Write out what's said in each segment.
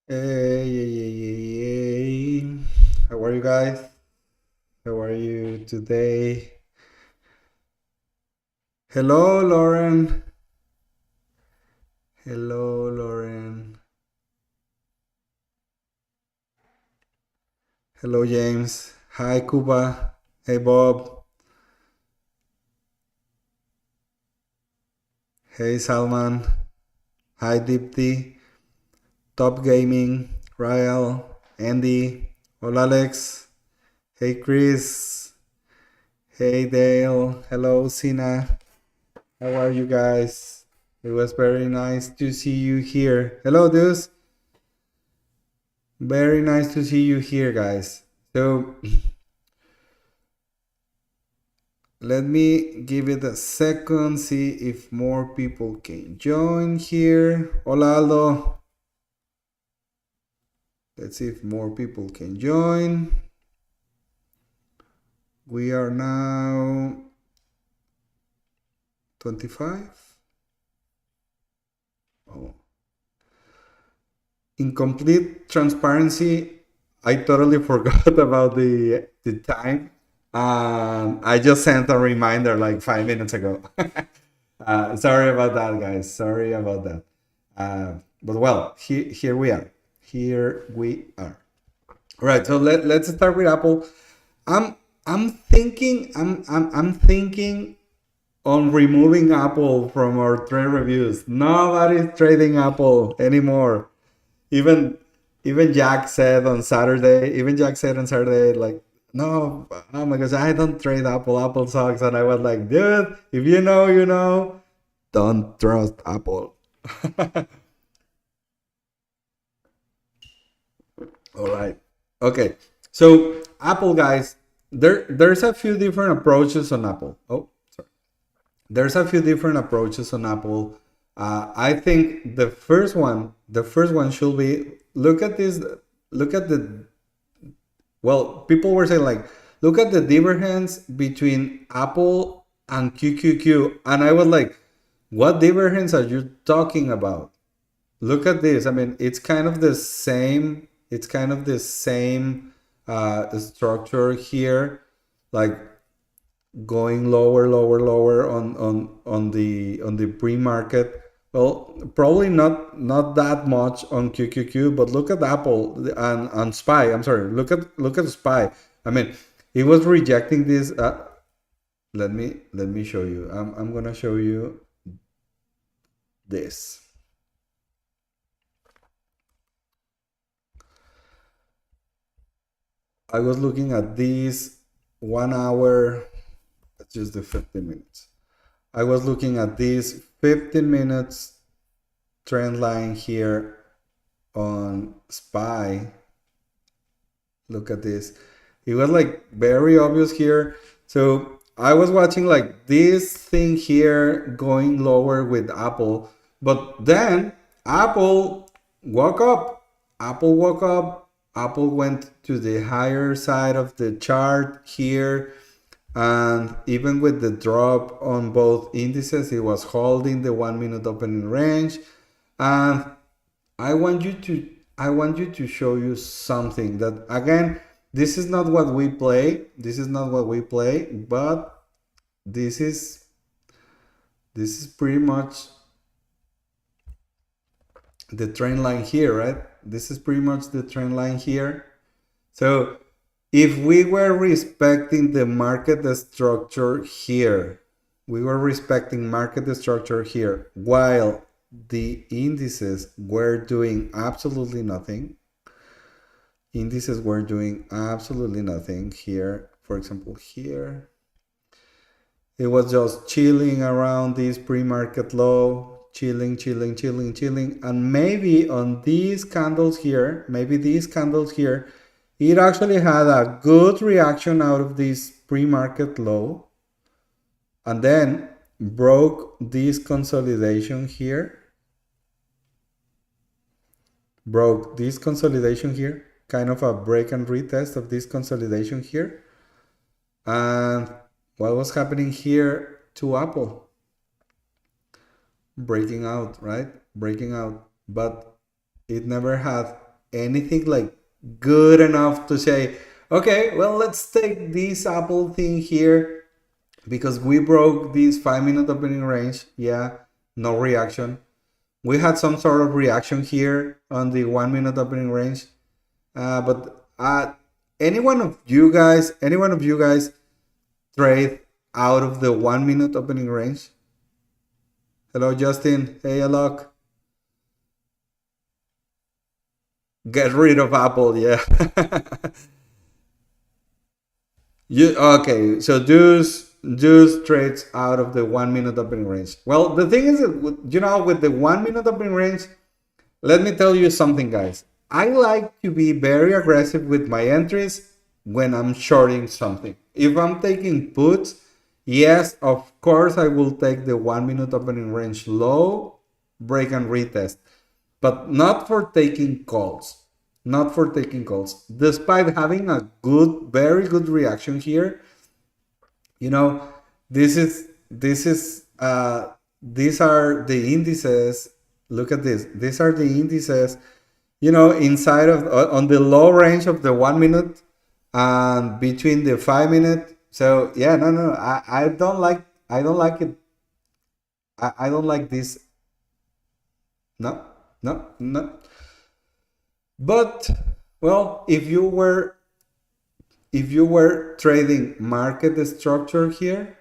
Hey, hey, hey, hey. How are you guys? How are you today? Hello, Lauren. Hello, Lauren. Hello, James. Hi, Cuba. Hey, Bob. Hey, Salman. Hi, Dipti. Top Gaming. Rael. Andy. Hola, Alex. Hey, Chris. Hey, Dale. Hello, Sina. How are you guys? It was very nice to see you here. Hello, dudes. Very nice to see you here, guys. So let me give it a second, see if more people can join here. Hola, Aldo. Let's see if more people can join. We are now 25. Oh. In complete transparency, I totally forgot about the time. I just sent a reminder like 5 minutes ago. Sorry about that, guys. Sorry about that. But well, here we are. Here we are. All right. So let's start with Apple. I'm I'm thinking on removing Apple from our trade reviews. Nobody's trading Apple anymore. Even Jack said on Saturday. Even Jack said on Saturday, like, no, oh my gosh, I don't trade Apple. Apple sucks. And I was like, dude, if you know, you know. Don't trust Apple. All right. Okay. So Apple guys, there's a few different approaches on Apple. Oh, sorry. There's a few different approaches on Apple. I think the first one should be look at this. Look at the well. People were saying like, look at the divergence between Apple and QQQ, and I was like, what divergence are you talking about? Look at this. I mean, it's kind of the same. It's kind of the same structure here, like going lower, lower, lower on the pre-market. Well, probably not that much on QQQ, but look at Apple and Spy. I'm sorry. Look at Spy. I mean, it was rejecting this. Let me show you. I'm gonna show you this. I was looking at this 1 hour. That's just the 15 minutes. I was looking at this 15 minutes trend line here on Spy. Look at this. It was like very obvious here. So I was watching like this thing here going lower with Apple, but then Apple woke up. Apple woke up. Apple went to the higher side of the chart here. And even with the drop on both indices, it was holding the 1 minute opening range. And I want you to I want you to show you something that again, this is not what we play. This is not what we play, but this is this is pretty much the trend line here, right? This is pretty much the trend line here. So if we were respecting the market structure here, we were respecting market structure here while the indices were doing absolutely nothing. Indices were doing absolutely nothing here. For example, here, it was just chilling around this pre-market low, chilling, chilling, chilling, chilling. And maybe on these candles here, maybe these candles here, it actually had a good reaction out of this pre-market low and then broke this consolidation here, broke this consolidation here, kind of a break and retest of this consolidation here. And what was happening here to Apple? Breaking out, right? Breaking out. But it never had anything like good enough to say, okay, well, let's take this Apple thing here because we broke this 5 minute opening range. Yeah, no reaction. We had some sort of reaction here on the 1 minute opening range. But any one of you guys trade out of the 1 minute opening range? Hello, Justin. Hey, Alok. Get rid of Apple. Yeah. You okay? So just trades out of the 1 minute opening range. Well, the thing is, that with the 1 minute opening range, let me tell you something, guys. I like to be very aggressive with my entries when I'm shorting something. If I'm taking puts, yes, of course, I will take the 1 minute opening range low, break and retest, but not for taking calls. Not for taking calls. Despite having a very good reaction here, you know, these are the indices. Look at this. These are the indices, inside of on the low range of the 1 minute and between the 5 minute. So yeah, no, I don't like it. I don't like this. No, no, no. But well, if you were trading market structure here,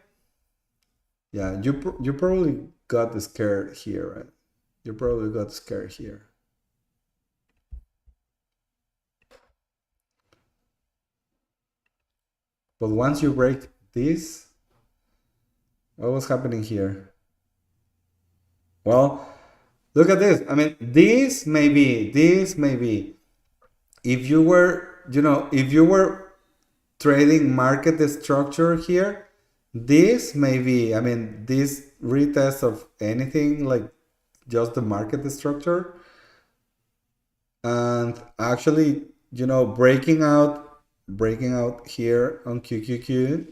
yeah, you probably got scared here, right? You probably got scared here. But once you break this, what was happening here? Well, look at this. I mean, this may be, if you were trading market structure here, this may be, I mean, this retest of anything like just the market structure, and actually, breaking out here on QQQ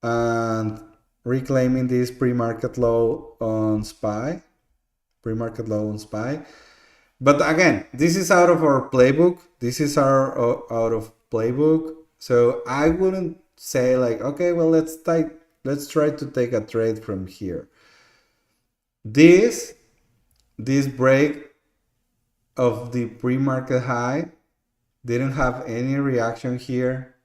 and reclaiming this pre-market low on SPY, But again, this is out of our playbook. This is our out of playbook. So I wouldn't say like, okay, well, let's try to take a trade from here. This break of the pre-market high didn't have any reaction here.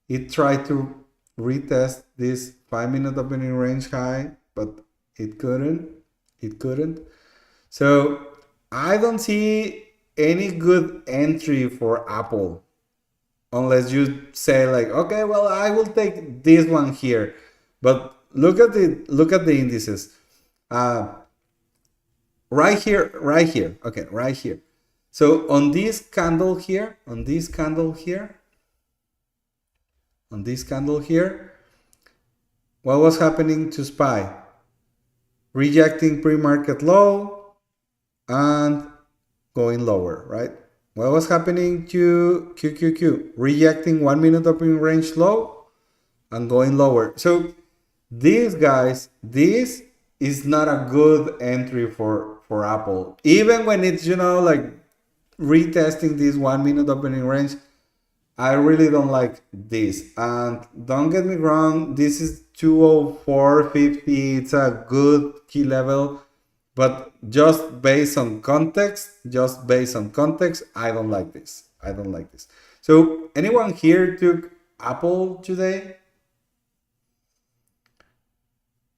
It tried to retest this 5 minute opening range high, but it couldn't. So I don't see any good entry for Apple unless you say like, okay, well, I will take this one here. But look at the indices. Right here, okay, right here. So on this candle here, what was happening to SPY? Rejecting pre-market low and going lower, right? What was happening to QQQ? Rejecting 1 minute opening range low and going lower. So these guys, this is not a good entry for Apple. Even when it's, like retesting this 1 minute opening range, I really don't like this. And don't get me wrong, this is 204.50. It's a good key level. But just based on context, I don't like this. So anyone here took Apple today?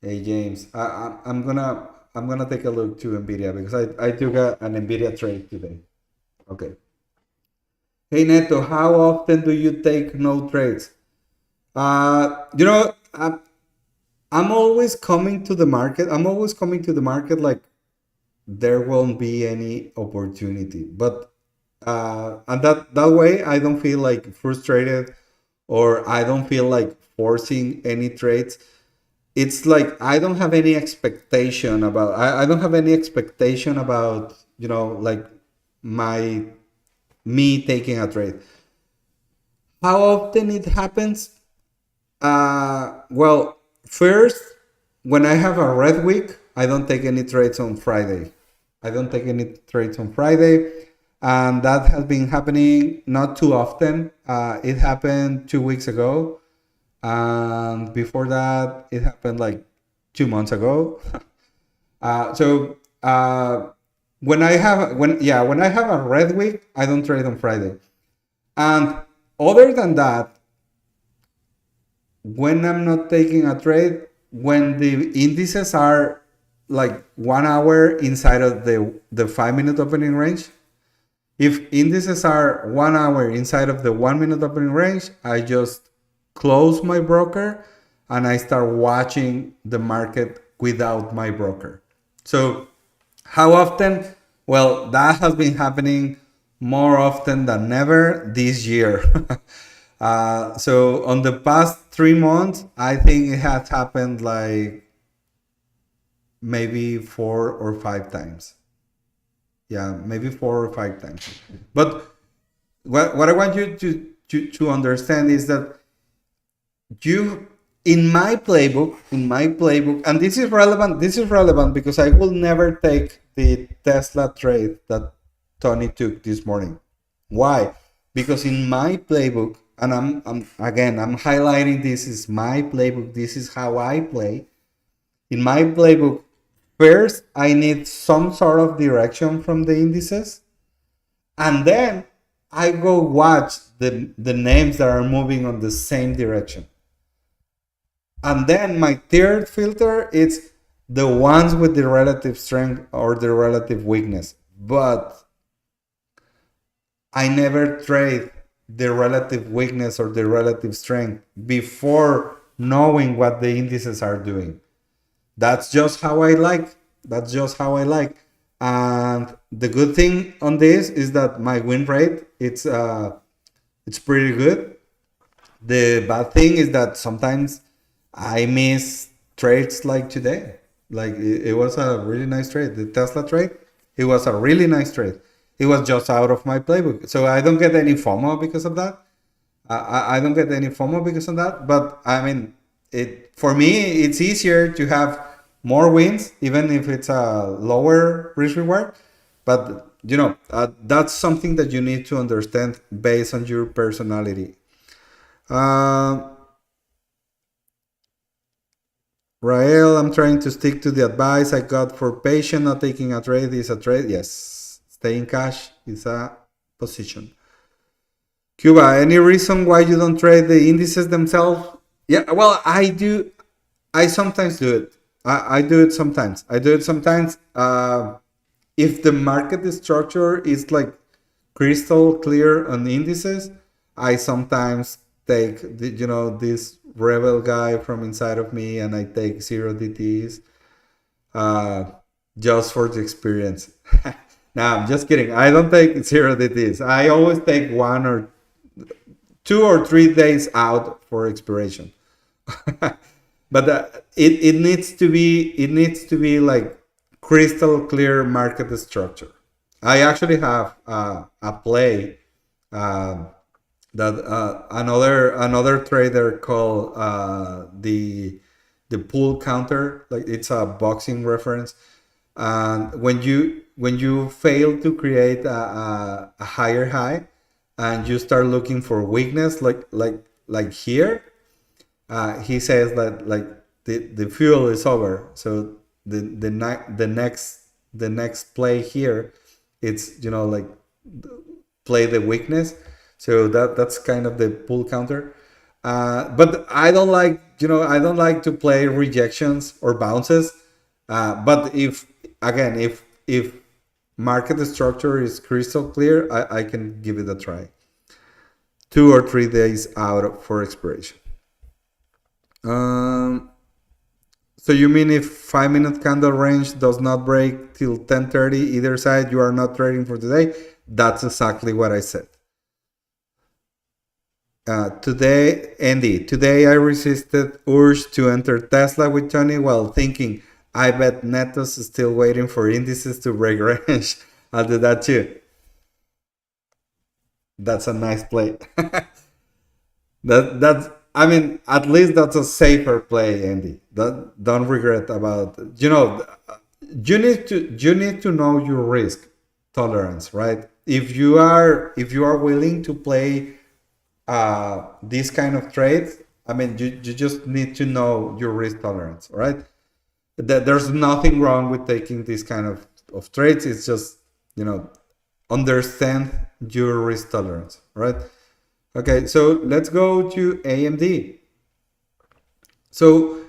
Hey James, I'm gonna take a look to Nvidia because I took an Nvidia trade today. Okay. Hey Neto, how often do you take no trades? I'm always coming to the market. Like there won't be any opportunity, but and that way I don't feel like frustrated or I don't feel like forcing any trades. It's like I don't have any expectation about I don't have any expectation about like my me taking a trade. How often it happens? Well, first, when I have a red week, I don't take any trades on Friday. and that has been happening not too often. It happened 2 weeks ago, and before that, it happened like 2 months ago. So when I have a red week, I don't trade on Friday. And other than that, when I'm not taking a trade, when the indices are like 1 hour inside of the 5 minute opening range, if indices are 1 hour inside of the 1 minute opening range, I just close my broker and I start watching the market without my broker. So, how often? Well, that has been happening more often than ever this year. So, on the past 3 months, I think it has happened like maybe 4 or 5 times. Yeah, maybe 4 or 5 times. But what I want you to understand is that you in my playbook, and this is relevant because I will never take the Tesla trade that Tony took this morning. Why? Because in my playbook, and I'm highlighting, this is my playbook, this is how I play. In my playbook, first I need some sort of direction from the indices, and then I go watch the names that are moving on the same direction. And then my third filter is the ones with the relative strength or the relative weakness. But I never trade the relative weakness or the relative strength before knowing what the indices are doing. That's just how I like. That's just how I like. And the good thing on this is that my win rate it's pretty good. The bad thing is that sometimes I miss trades like today. Like it was a really nice trade. The Tesla trade, it was a really nice trade. It was just out of my playbook. So I don't get any FOMO because of that. I don't get any FOMO because of that. But I mean, it for me, it's easier to have more wins, even if it's a lower risk reward. But that's something that you need to understand based on your personality. Uh, Rael, I'm trying to stick to the advice I got for patient. Not taking a trade is a trade. Yes. Stay in cash is a position. Cuba, any reason why you don't trade the indices themselves? Yeah, well, I do. I sometimes do it. I do it sometimes. I do it sometimes. If the market structure is like crystal clear on the indices, I sometimes take this rebel guy from inside of me and I take zero DTs uh, just for the experience. Now I'm just kidding. I don't take zero DTs. I always take 1 or 2 or 3 days out for expiration. But it needs to be like crystal clear market structure. I actually have a play uh, that another trader called the pull counter. Like it's a boxing reference, and when you fail to create a higher high, and you start looking for weakness, like here, he says that like the fuel is over. So the next play here, it's like play the weakness. So that's kind of the pull counter. But I don't like to play rejections or bounces. But if market structure is crystal clear, I can give it a try. 2 or 3 days out for expiration. Um, so you mean if 5 minute candle range does not break till 10:30 either side, you are not trading for today? That's exactly what I said. Today I resisted urge to enter Tesla with Tony while thinking, I bet Neto's still waiting for indices to break range. I'll do that too. That's a nice play. That's I mean, at least that's a safer play, Andy. Don't regret about. You need to know your risk tolerance, right? if you are willing to play this kind of trades, I mean, you just need to know your risk tolerance, right? That there's nothing wrong with taking this kind of trades. It's just, you know, understand your risk tolerance, right? Okay, so let's go to AMD. So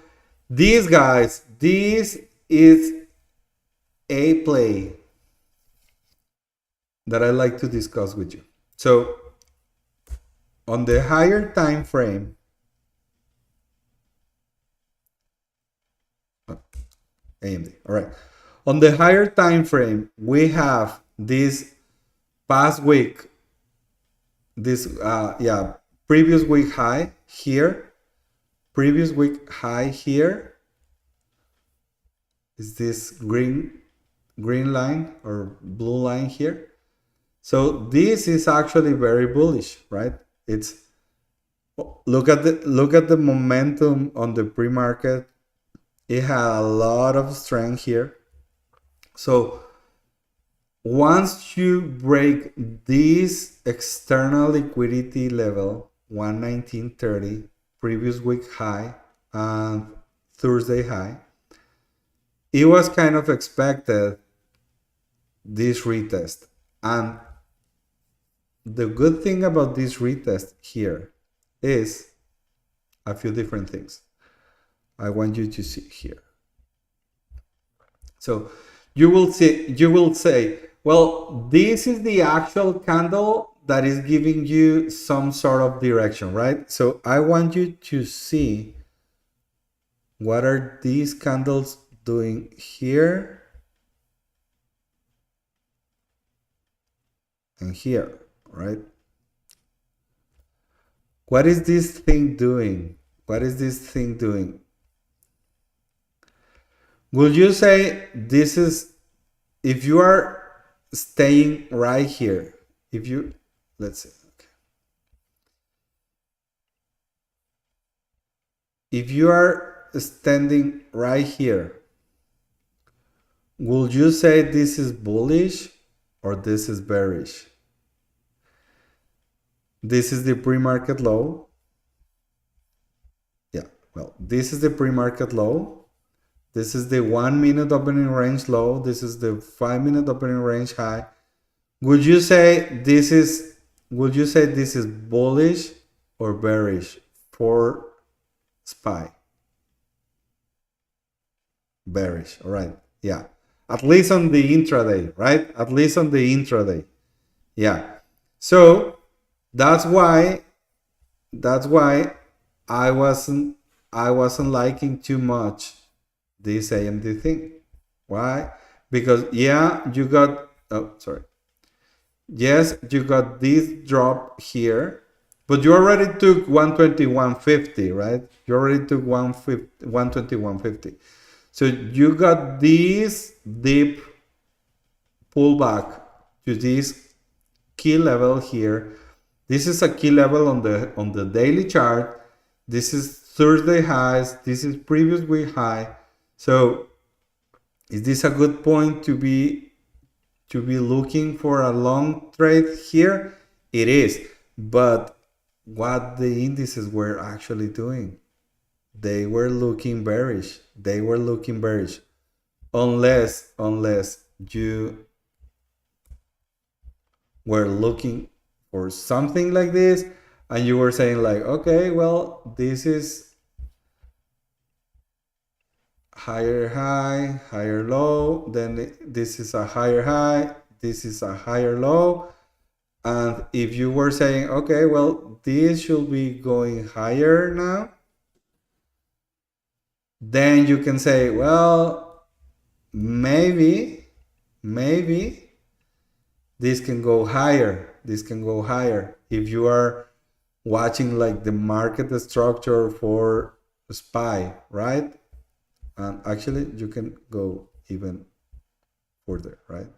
these guys, this is a play that I like to discuss with you. So on the higher time frame, AMD. All right. On the higher time frame, we have this past week, this previous week high here, previous week high here is this green line or blue line here. So this is actually very bullish, right? It's look at the momentum on the pre-market. It had a lot of strength here. So once you break this external liquidity level, 119.30, previous week high and Thursday high, it was kind of expected this retest. And the good thing about this retest here is a few different things I want you to see here. So you will say, well, this is the actual candle that is giving you some sort of direction, right? So I want you to see what are these candles doing here and here, right? What is this thing doing? What is this thing doing? Would you say this is, if you are staying right here, if you, let's see, okay. If you are standing right here, would you say this is bullish or this is bearish? This is the pre-market low. Yeah, well, this is the pre-market low. This is the 1 minute opening range low. This is the 5 minute opening range high. Would you say this is bullish or bearish for SPY? Bearish, all right. Yeah. At least on the intraday, right? At least on the intraday. Yeah. So that's why I wasn't liking too much this AMD thing. Why? Because yeah, you got, oh sorry. Yes, you got this drop here, but you already took 121.50, right? You already took 121.50. So you got this deep pullback to this key level here. This is a key level on the daily chart. This is Thursday highs. This is previous week high. So is this a good point to be looking for a long trade here? It is. But what the indices were actually doing, they were looking bearish. They were looking bearish. Unless you were looking for something like this and you were saying like, okay, well, this is higher high, higher low, then this is a higher high, this is a higher low. And if you were saying, okay, well, this should be going higher now, then you can say, well, maybe this can go higher. This can go higher. If you are watching like the market structure for SPY, right? And actually, you can go even further, right?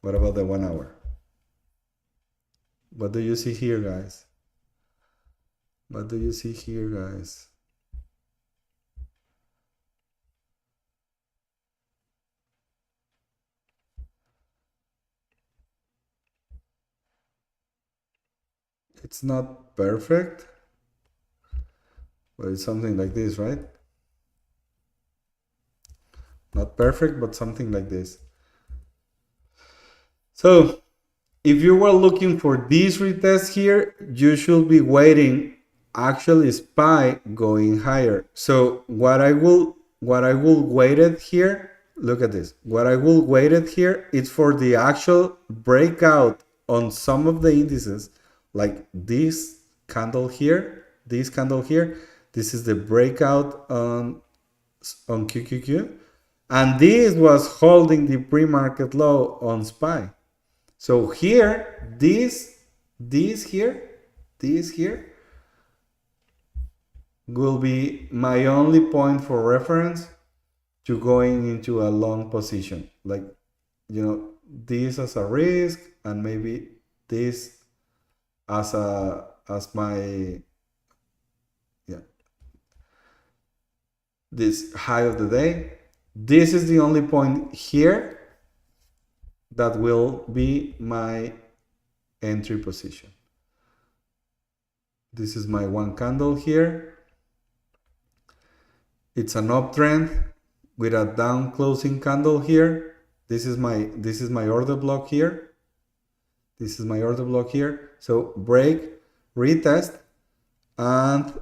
What about the 1 hour? What do you see here, guys? What do you see here, guys? It's not perfect, but it's something like this, right? Not perfect, but something like this. So if you were looking for this retest here, you should be waiting actually SPY going higher. So what I will wait it here, look at this. What I will wait it here is for the actual breakout on some of the indices, like this candle here, this candle here. This is the breakout on QQQ. And this was holding the pre-market low on SPY. So here, this here will be my only point for reference to going into a long position. Like, you know, this as a risk, and maybe this as my, yeah, this high of the day. This is the only point here that will be my entry position. This is my one candle here. It's an uptrend with a down closing candle here. This is my order block here. This is my order block here. So break, retest, and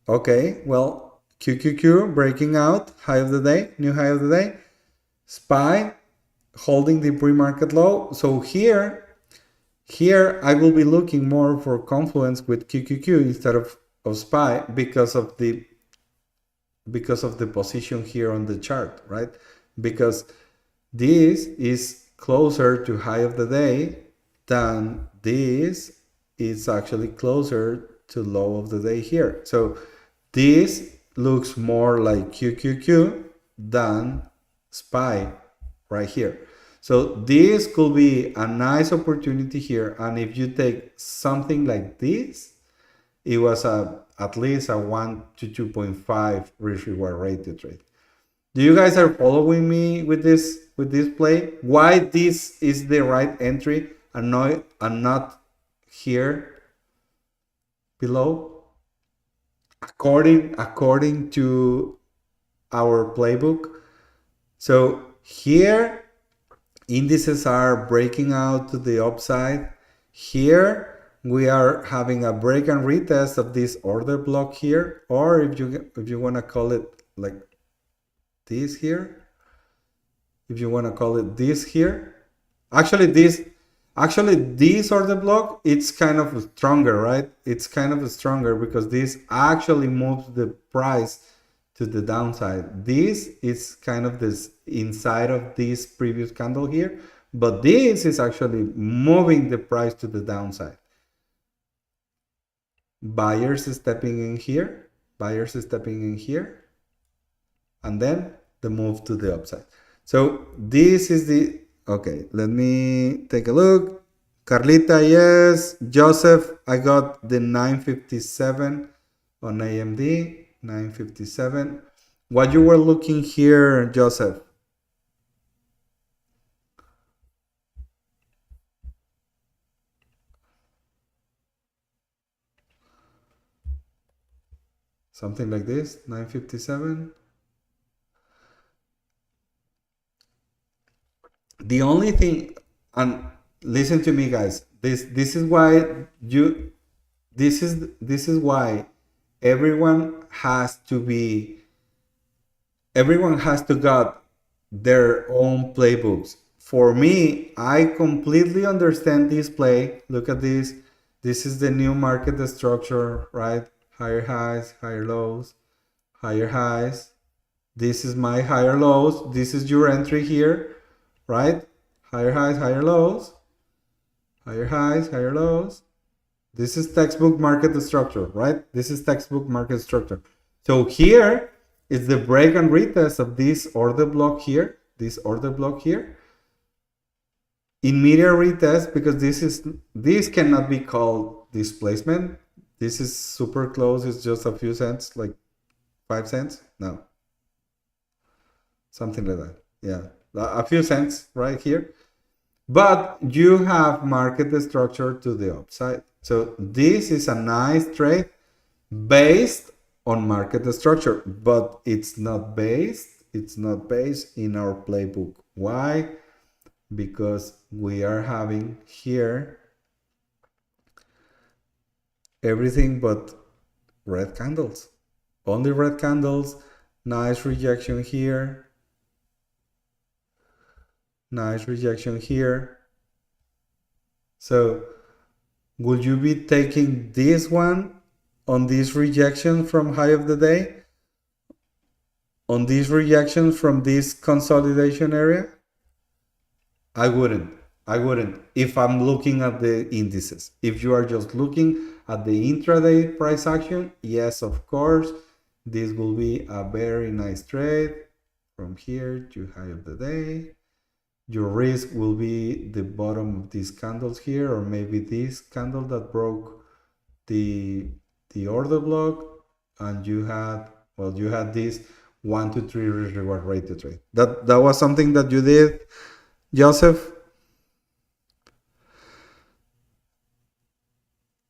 okay, well, QQQ breaking out, high of the day, new high of the day. SPY holding the pre-market low. So here I will be looking more for confluence with QQQ instead of SPY because of the position here on the chart, right? Because this is closer to high of the day than this is actually closer to low of the day here. So this looks more like QQQ than SPY right here. So this could be a nice opportunity here. And if you take something like this, it was at least a 1 to 2.5 risk reward rated trade. Do you guys are following me with this play? Why this is the right entry and not here below? According to our playbook. So here indices are breaking out to the upside. Here we are having a break and retest of this order block here, or if you want to call it like this here, if you want to call it this here, actually this order block, it's kind of stronger, right? It's kind of stronger because this actually moves the price to the downside. This is kind of this inside of this previous candle here, but this is actually moving the price to the downside. Buyers stepping in here, and then the move to the upside. So this is the, okay, let me take a look. Carlita, yes. Joseph, I got the 957 on AMD, 957. What you were looking here, Joseph? Something like this, 957. The only thing, and listen to me, guys. This is why this is why everyone has to got their own playbooks. For me, I completely understand this play. Look at this. This is the new market structure, right? Higher highs, higher lows, higher highs. This is my higher lows. This is your entry here, right? Higher highs, higher lows, higher highs, higher lows. This is textbook market structure, right? This is textbook market structure. So here is the break and retest of this order block here, Immediate retest, because this cannot be called displacement. This is super close. It's just a few cents, like 5 cents. No, something like that. Yeah, a few cents right here. But you have market structure to the upside. So this is a nice trade based on market structure, but it's not based in our playbook. Why? Because we are having here everything but red candles. Only red candles. Nice rejection here. Nice rejection here. So would you be taking this one on this rejection from high of the day? On this rejection from this consolidation area? I wouldn't. I wouldn't. If I'm looking at the indices. If you are just looking at the intraday price action, yes, of course, this will be a very nice trade from here to high of the day. Your risk will be the bottom of these candles here, or maybe this candle that broke the order block, and you had this 1 to 3 risk reward rate to trade. That was something that you did, Joseph.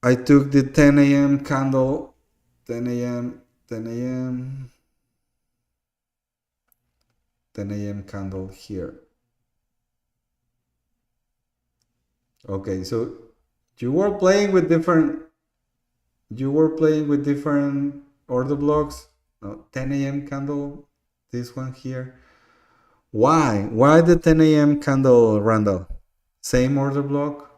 I took the 10 a.m. candle, 10 a.m., 10 a.m., 10 a.m. candle here. Okay, so you were playing with different order blocks. No, 10 a.m. candle, this one here. Why the 10 a.m. candle, Randall? Same order block?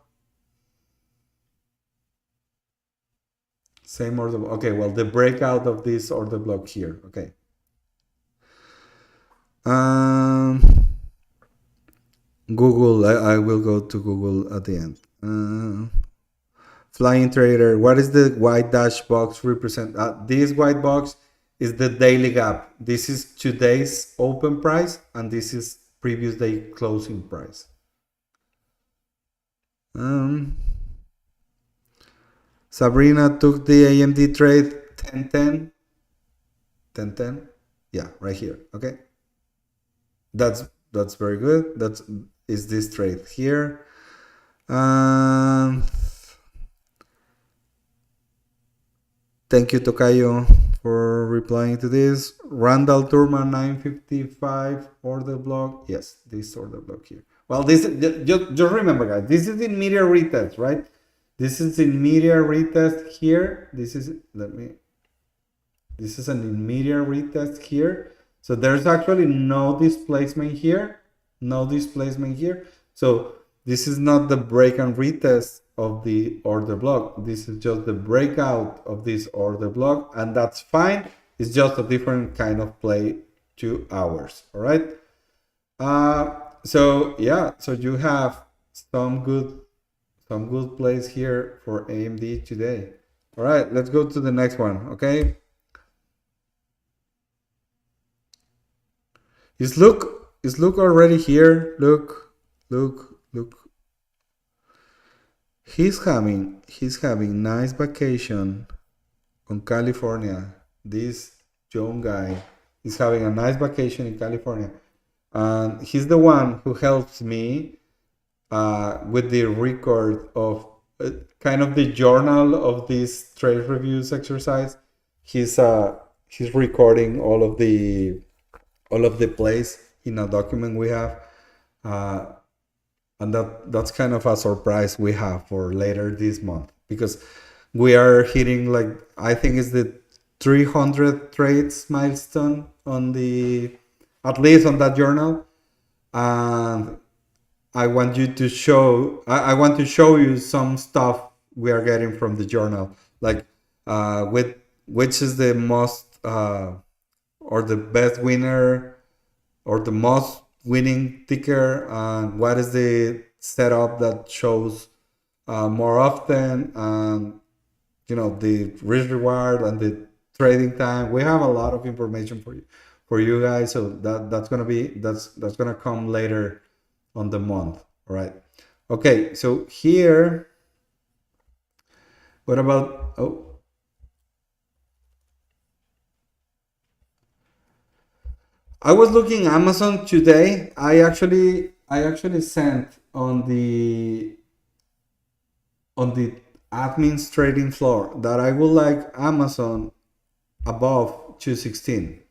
Same order block. Okay, well, the breakout of this order block here. Okay. Google, I will go to Google at the end. Flying trader, what is the white dash box represent? This white box is the daily gap. This is today's open price, and this is previous day closing price. Sabrina took the AMD trade 1010. 1010. Yeah, right here. Okay. That's very good. Is this trade here. Thank you, Tokayo, for replying to this. Randall Turman 955 order block. Yes, this order block here. Well, this just remember, guys, this is in media retest, right? This is in media retest here. This is an in media retest here. So there's actually no displacement here. No displacement here. So this is not the break and retest of the order block. This is just the breakout of this order block, and that's fine. It's just a different kind of play, 2 hours. All right. So yeah, so you have some good plays here for AMD today. All right, let's go to the next one. Okay. Is Luke already here? Look. He's having nice vacation on California. This young guy is having a nice vacation in California, and he's the one who helps me with the record of kind of the journal of this trade reviews exercise. He's recording all of the plays in a document we have. And that's kind of a surprise we have for later this month, because we are hitting, like, I think it's the 300 trades milestone at least on that journal. And I want to show you some stuff we are getting from the journal, like with which is the most or the best winner or the most winning ticker, and what is the setup that shows more often, and the risk reward and the trading time. We have a lot of information for you guys, so that's gonna come later on the month. All right. Okay, so here, what about I was looking Amazon today. I actually sent on the admin's trading floor that I would like Amazon above 216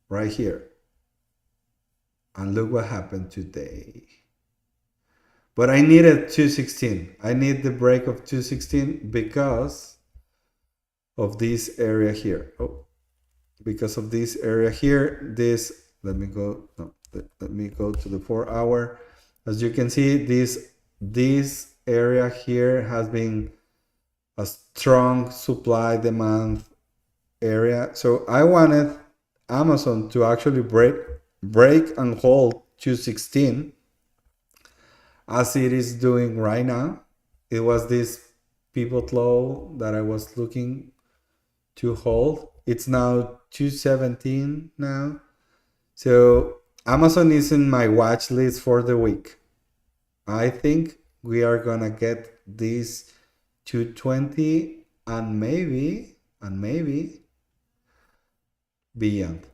right here. And look what happened today. But I needed 216. I need the break of 216 because of this area here. Oh, because of this area here. This, let me go, no, let me go to the 4 hour. As you can see, this area here has been a strong supply demand area. So I wanted Amazon to actually break and hold 216 as it is doing right now. It was this pivot low that I was looking to hold. It's now 217 now. So Amazon is in my watch list for the week. I think we are gonna get this 220 and maybe beyond.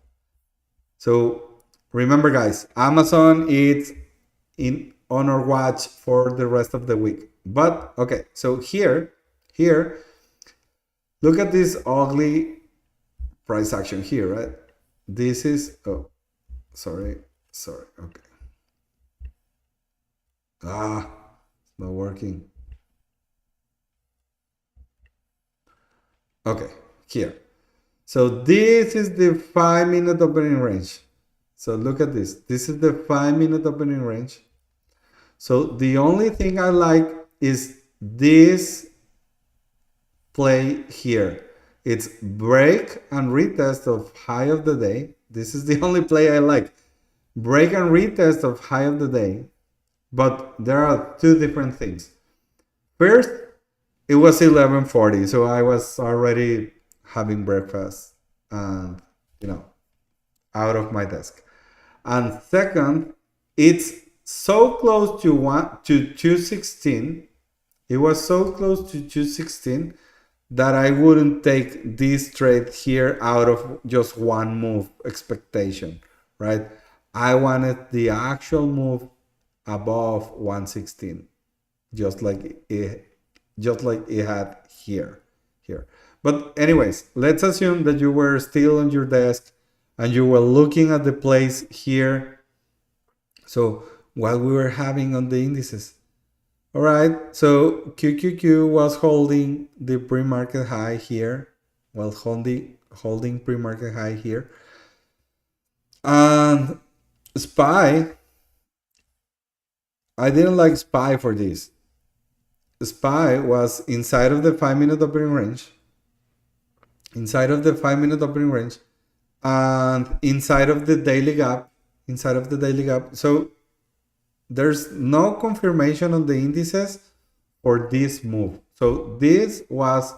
So remember guys, Amazon is on our watch for the rest of the week. But okay, so here, look at this ugly price action here, right? This is, oh, sorry, okay. It's not working. Okay, here. So this is the 5-minute opening range. So look at this. This is the 5-minute opening range. So the only thing I like is this play here. It's break and retest of high of the day. This is the only play I like. Break and retest of high of the day. But there are two different things. First, it was 11:40, so I was already having breakfast and, out of my desk. And second, it's so close to 216. It was so close to 216 that I wouldn't take this trade here out of just one move expectation, right? I wanted the actual move above 116, just like it had here. But anyways, let's assume that you were still on your desk and you were looking at the place here. So what we were having on the indices. All right, so QQQ was holding the pre-market high here, while holding pre-market high here. And SPY, I didn't like SPY for this. SPY was inside of the 5-minute opening range. Inside of the 5-minute opening range. And inside of the daily gap. So there's no confirmation on the indices for this move. So this was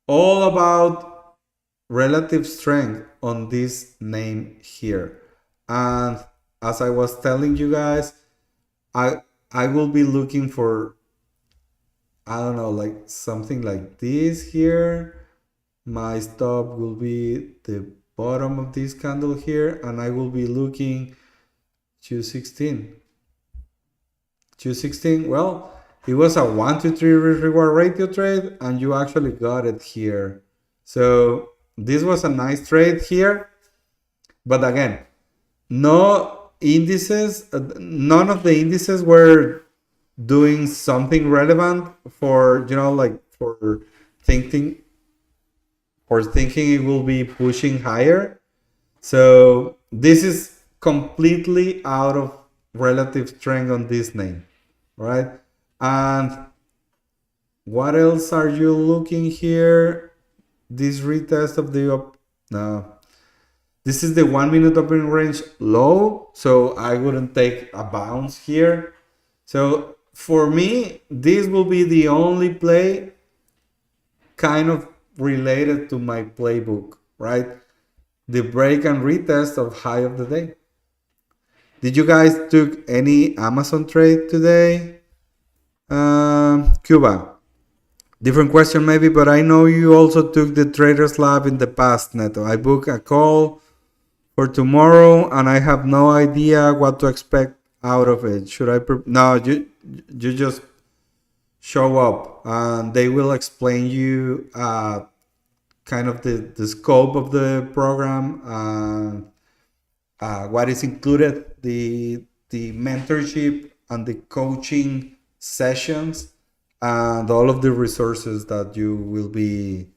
all about relative strength on this name here. And as I was telling you guys, I will be looking for, I don't know, like something like this here. My stop will be the bottom of this candle here, and I will be looking 216. 216, well, it was a 1-3 reward ratio trade, and you actually got it here. So this was a nice trade here. But again, no indices, none of the indices were doing something relevant for, for thinking it will be pushing higher. So this is completely out of relative strength on this name, right? And what else are you looking here? This retest of the no. This is the 1-minute opening range low, so I wouldn't take a bounce here. So for me, this will be the only play kind of related to my playbook, right? The break and retest of high of the day. Did you guys took any Amazon trade today? Cuba. Different question maybe, but I know you also took the Traders Lab in the past, Neto. I booked a call for tomorrow and I have no idea what to expect out of it. Should I... No, you just show up and they will explain you kind of the scope of the program, what is included, the mentorship and the coaching sessions, and all of the resources that you will be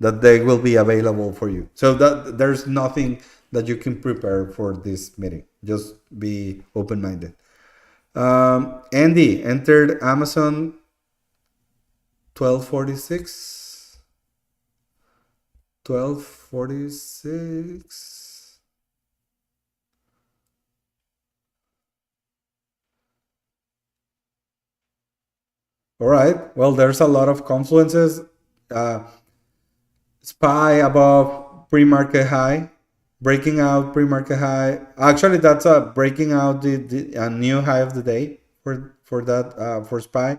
that they will be available for you. So that there's nothing that you can prepare for this meeting. Just be open minded. Andy entered Amazon 1246. 1246. All right. Well, there's a lot of confluences. Uh, SPY above pre-market high, breaking out pre-market high. Actually, that's a breaking out a new high of the day for that for SPY.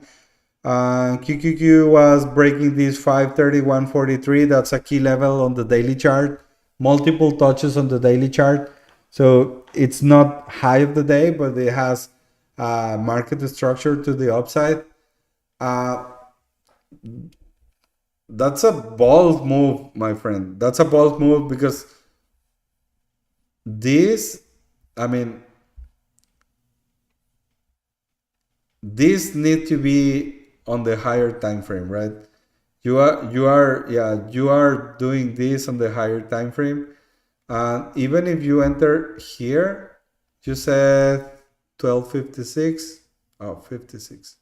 QQQ was breaking this 531.43. That's a key level on the daily chart. Multiple touches on the daily chart. So it's not high of the day, but it has market structure to the upside. Uh, that's a bold move, my friend. That's a bold move because this, I mean, this need to be on the higher time frame, right? You are doing this on the higher time frame. And even if you enter here, you said 1256. Oh, 56.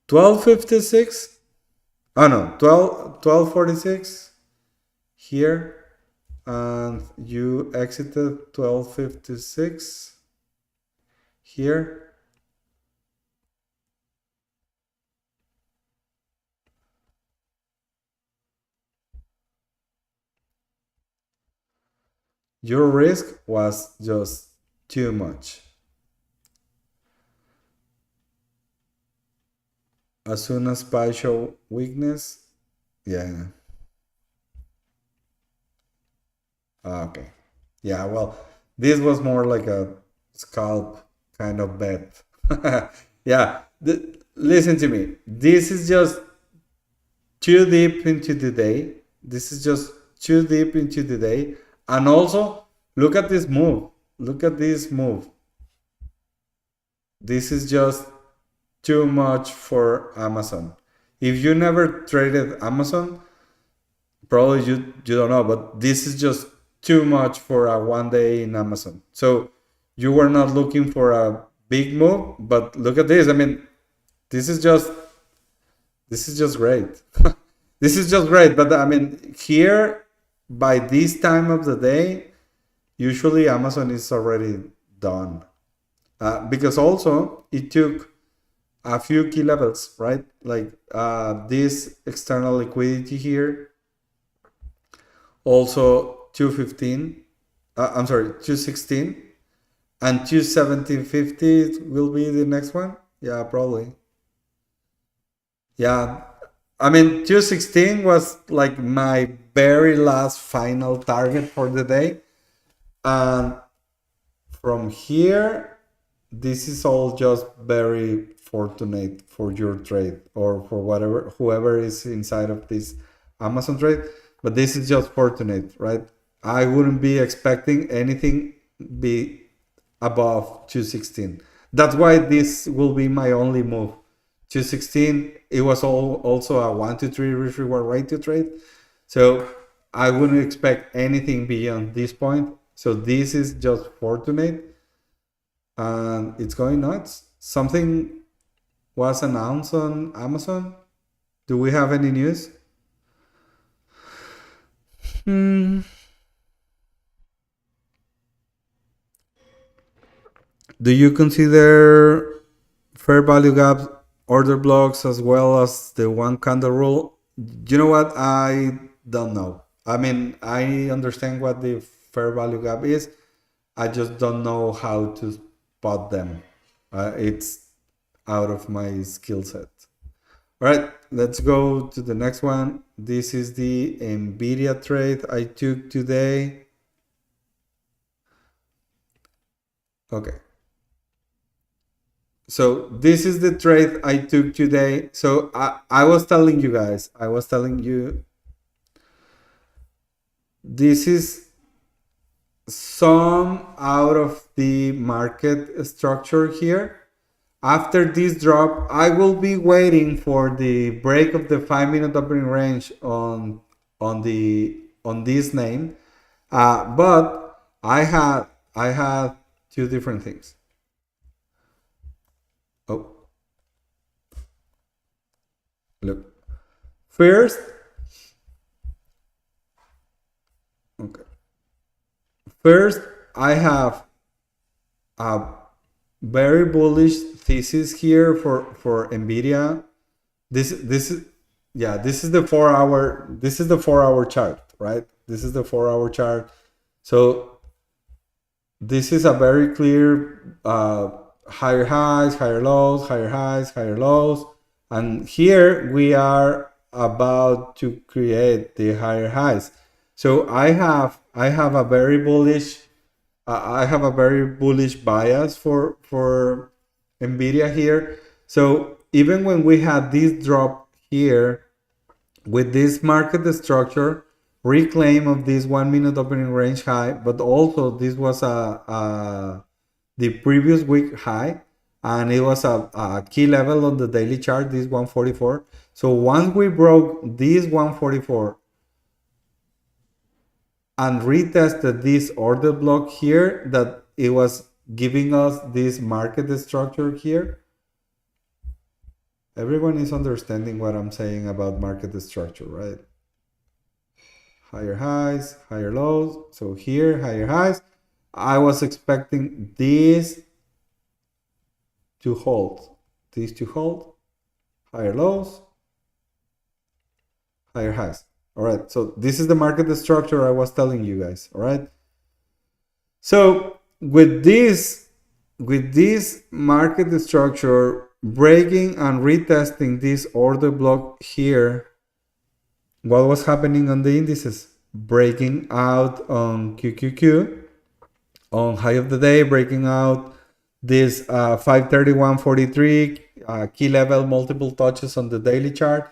1256. Oh no, 1246 here, and you exited 1256 here. Your risk was just too much. As soon as SPY show weakness, yeah. Okay. Yeah, well, this was more like a scalp kind of bet. Yeah, listen to me. This is just too deep into the day. This is just too deep into the day. And also, look at this move. Look at this move. This is just too much for Amazon. If you never traded Amazon, probably you don't know, but this is just too much for a one day in Amazon. So you were not looking for a big move, but look at this. I mean, this is just this is just great. This is just great. But I mean, here by this time of the day, usually Amazon is already done. Because also it took a few key levels, right? Like this external liquidity here, also 215, I'm sorry, 216, and 217.50 will be the next one. Yeah, probably. Yeah, I mean, 216 was like my very last final target for the day. And from here, this is all just very fortunate for your trade or for whatever, whoever is inside of this Amazon trade. But this is just fortunate, right? I wouldn't be expecting anything be above 216. That's why this will be my only move. 216, it was also a 1 to 3 risk reward rate to trade. So I wouldn't expect anything beyond this point. So this is just fortunate and it's going nuts. Something was announced on Amazon. Do we have any news? Hmm. Do you consider fair value gaps, order blocks, as well as the one candle rule? You know what? I don't know. I mean, I understand what the fair value gap is. I just don't know how to spot them. It's out of my skill set. All right, let's go to the next one. This is the Nvidia trade I took today. Okay. So this is the trade I took today. So I was telling you guys, I was telling you, this is some out of the market structure here. After this drop, I will be waiting for the break of the 5 minute opening range on this name. But I had two different things. Oh, look. First, okay. First, I have a very bullish thesis here for Nvidia. This is, yeah, this is the 4 hour chart, right? This is the 4 hour chart. So this is a very clear higher highs, higher lows, higher highs, higher lows, and here we are about to create the higher highs. So I have a very bullish I have a very bullish bias for Nvidia here. So even when we had this drop here with this market structure, reclaim of this 1 minute opening range high, but also this was the previous week high, and it was a key level on the daily chart, this 144. So once we broke this 144 and retested this order block here, that it was giving us this market structure here. Everyone is understanding what I'm saying about market structure, right? Higher highs, higher lows. So here, higher highs. I was expecting this to hold. This to hold. Higher lows, higher highs. All right. So this is the market structure I was telling you guys. All right. So with this market structure, breaking and retesting this order block here, what was happening on the indices? Breaking out on QQQ, on high of the day, breaking out this 531.43 key level, multiple touches on the daily chart,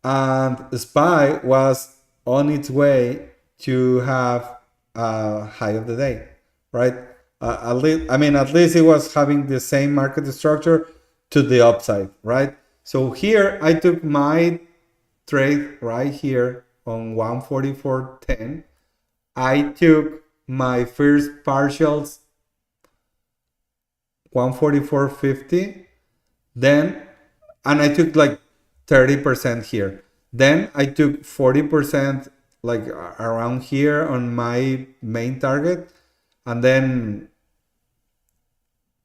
and SPY was on its way to have a high of the day, right? At least it was having the same market structure to the upside, right? So here I took my trade right here on 144.10. I took my first partials 144.50, then, and I took like 30% here. Then I took 40% like around here on my main target, and then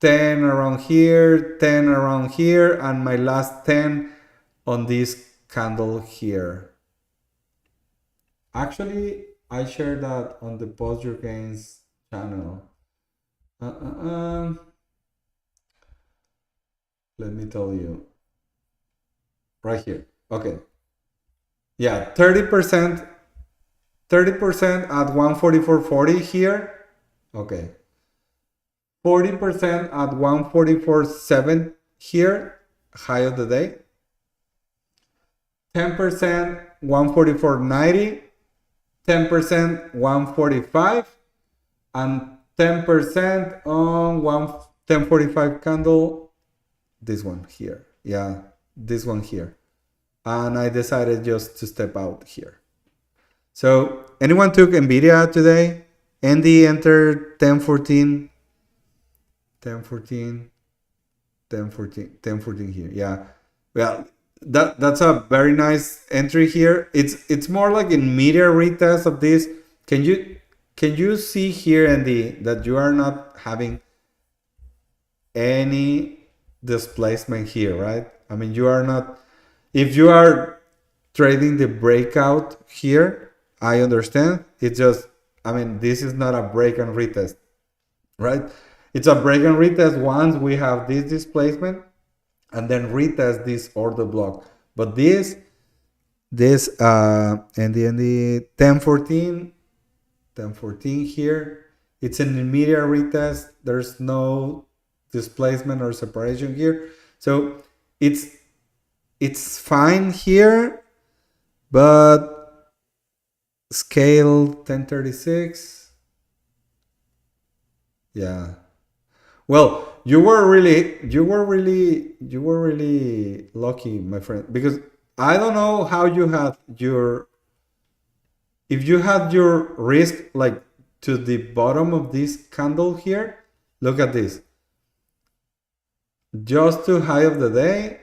10 around here, 10 around here, and my last 10 on this candle here. Actually, I shared that on the Post Your Gains channel. Let me tell you. Right here. Okay. Yeah, 30%. 30% at 144.40 here. Okay. 40% at 144.7 here, high of the day. 10% 144.90, 10% 145, and 10% on 1045 candle, this one here. Yeah, this one here. And I decided just to step out here. So anyone took Nvidia today? Andy entered 1014, 1014, 1014, 1014 here. Yeah. Well, that's a very nice entry here. It's more like in media retest of this. Can you see here, Andy, that you are not having any displacement here, right? I mean, you are not, if you are trading the breakout here, I understand. It's just, I mean, this is not a break and retest, right? It's a break and retest once we have this displacement, and then retest this order block. But this and the 1014 here, it's an immediate retest. There's no displacement or separation here. So it's it's fine here, but scale 1036. Yeah. Well, you were really lucky, my friend, because I don't know how you had your if you had your risk like to the bottom of this candle here. Look at this. Just to high of the day,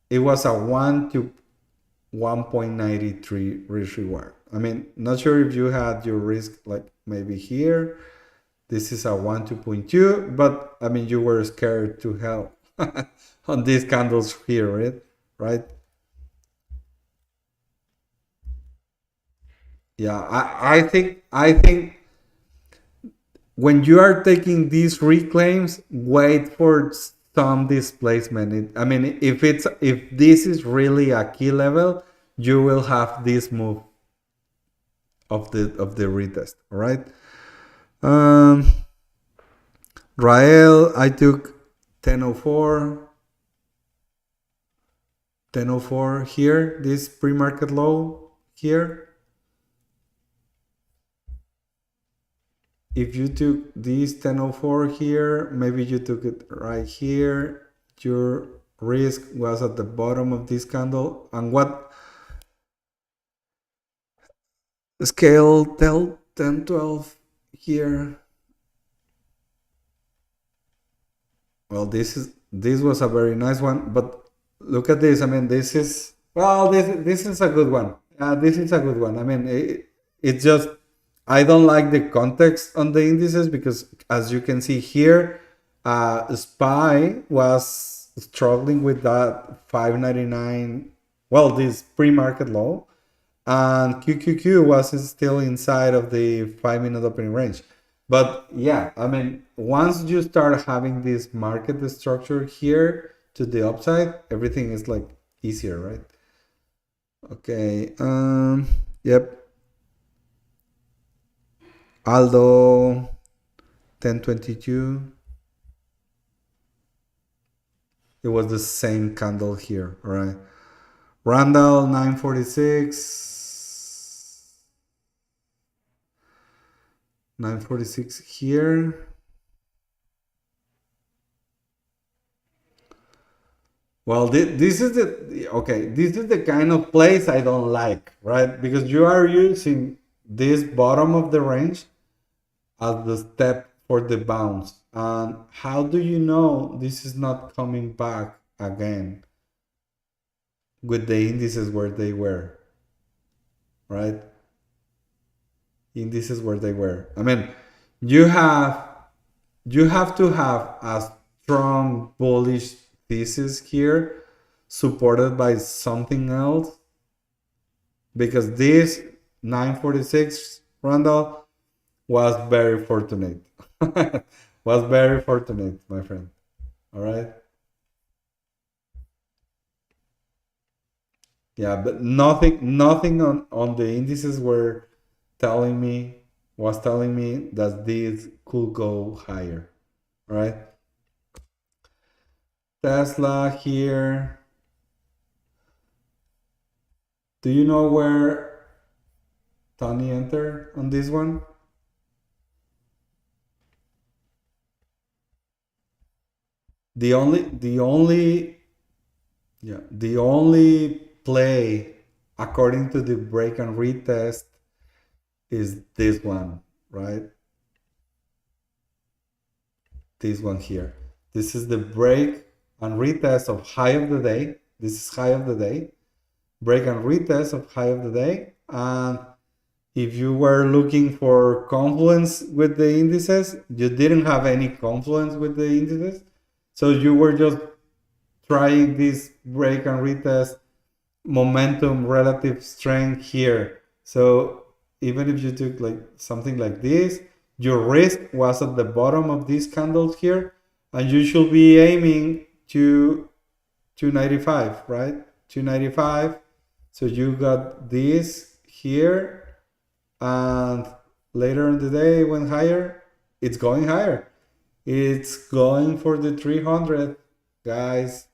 it was a 1 to 1.93 risk reward. I mean, not sure if you had your risk like maybe here. This is a 1 2.2, but I mean, you were scared to hell on these candles here, right? Right? Yeah, I think when you are taking these reclaims, wait for some displacement. I mean, if this is really a key level, you will have this move of the retest. All right. Um, Rael, I took 1004, 1004 here. This pre-market low here. If you took this 1004 here, maybe you took it right here. Your risk was at the bottom of this candle. And what scale tell 1012 here? Well, this was a very nice one, but look at this. I mean, this is well, this is a good one. This is a good one. I mean, it's just I don't like the context on the indices because, as you can see here, SPY was struggling with that 599. Well, this pre-market low, and QQQ was still inside of the 5 minute opening range. But yeah, I mean, once you start having this market structure here to the upside, everything is like easier, right? Okay. Yep. Aldo 1022. It was the same candle here, all right? Randall 946. 946 here. Well, this is the okay. This is the kind of place I don't like, right? Because you are using this bottom of the range as the step for the bounce. And how do you know this is not coming back again with the indices where they were, right? Indices where they were. I mean, you have you have to have a strong bullish thesis here supported by something else because this 946 Randall was very fortunate. Was very fortunate, my friend. All right. Yeah, but nothing on the indices were telling me was telling me that this could go higher. All right. Tesla here. Do you know where Tony entered on this one? The only play according to the break and retest is this one, right? This one here. This is the break and retest of high of the day. This is high of the day. Break and retest of high of the day. And if you were looking for confluence with the indices, you didn't have any confluence with the indices. So you were just trying this break and retest momentum relative strength here. So even if you took like something like this, your risk was at the bottom of these candles here, and you should be aiming to 295, right? 295. So you got this here, and later in the day it went higher. It's going higher. It's going for the 300, guys.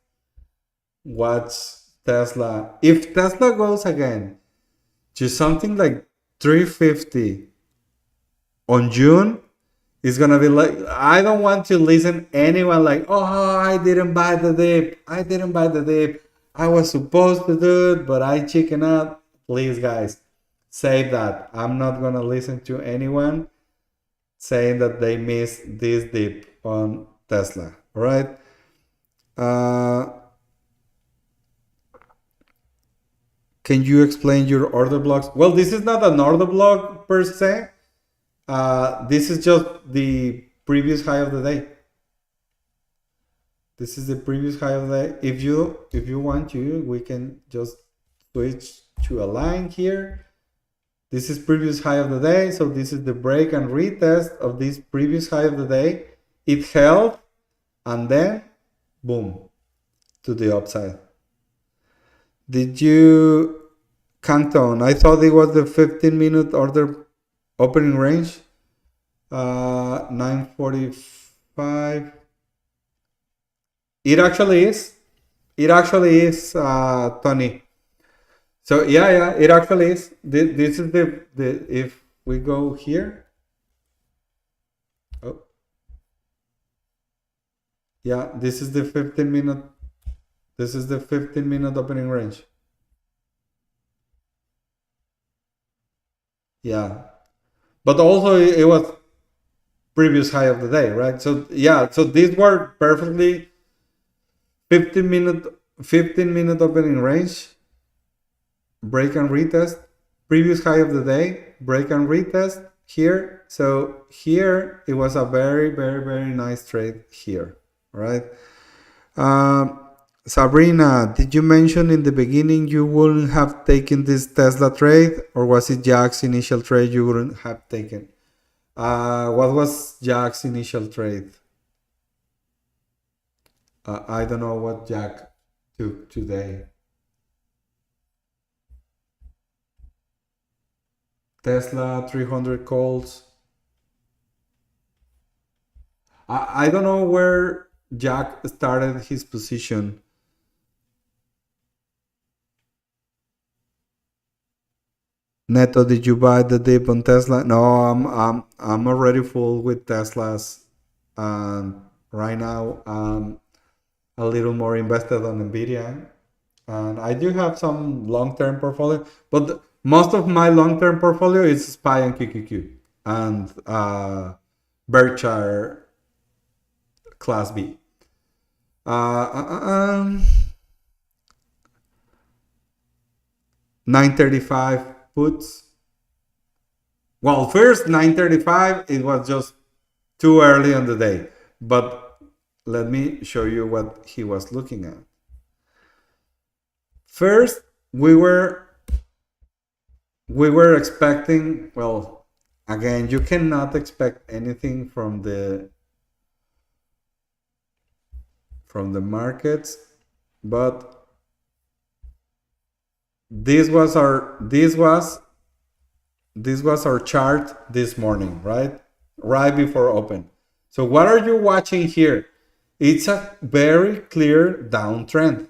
Watch Tesla. If Tesla goes again to something like 350 on June, it's gonna be like, I don't want to listen anyone like, oh, I didn't buy the dip. I didn't buy the dip. I was supposed to do it, but I chicken out. Please, guys, save that. I'm not gonna listen to anyone saying that they missed this dip on Tesla. All right. Uh, can you explain your order blocks? Well, this is not an order block per se. This is just the previous high of the day. This is the previous high of the day. If you want to, we can just switch to a line here. This is previous high of the day. So this is the break and retest of this previous high of the day. It held and then boom to the upside. Did you Canton? I thought it was the 15-minute order opening range. 945. It actually is. It actually is, Tony. So yeah, it actually is. This is the if we go here. Oh, yeah. This is the 15-minute. This is the 15-minute opening range. Yeah, but also it was previous high of the day, right? So yeah, so these were perfectly 15-minute opening range, break and retest, previous high of the day, break and retest here. So here it was a very, very, very nice trade here, right? Um, Sabrina, did you mention in the beginning you wouldn't have taken this Tesla trade, or was it Jack's initial trade you wouldn't have taken? What was Jack's initial trade? I don't know what Jack took today. Tesla 300 calls. I don't know where Jack started his position. Neto, did you buy the dip on Tesla? No, I'm already full with Teslas. Right now, a little more invested on Nvidia, and I do have some long-term portfolio, but most of my long-term portfolio is SPY and QQQ and Berkshire Class B. Uh, uh, um, 935 puts. Well, first 935, it was just too early on the day, but let me show you what he was looking at. First, we were expecting, well, again, you cannot expect anything from the markets, but this was our chart this morning, right before open. So what are you watching here? It's a very clear downtrend.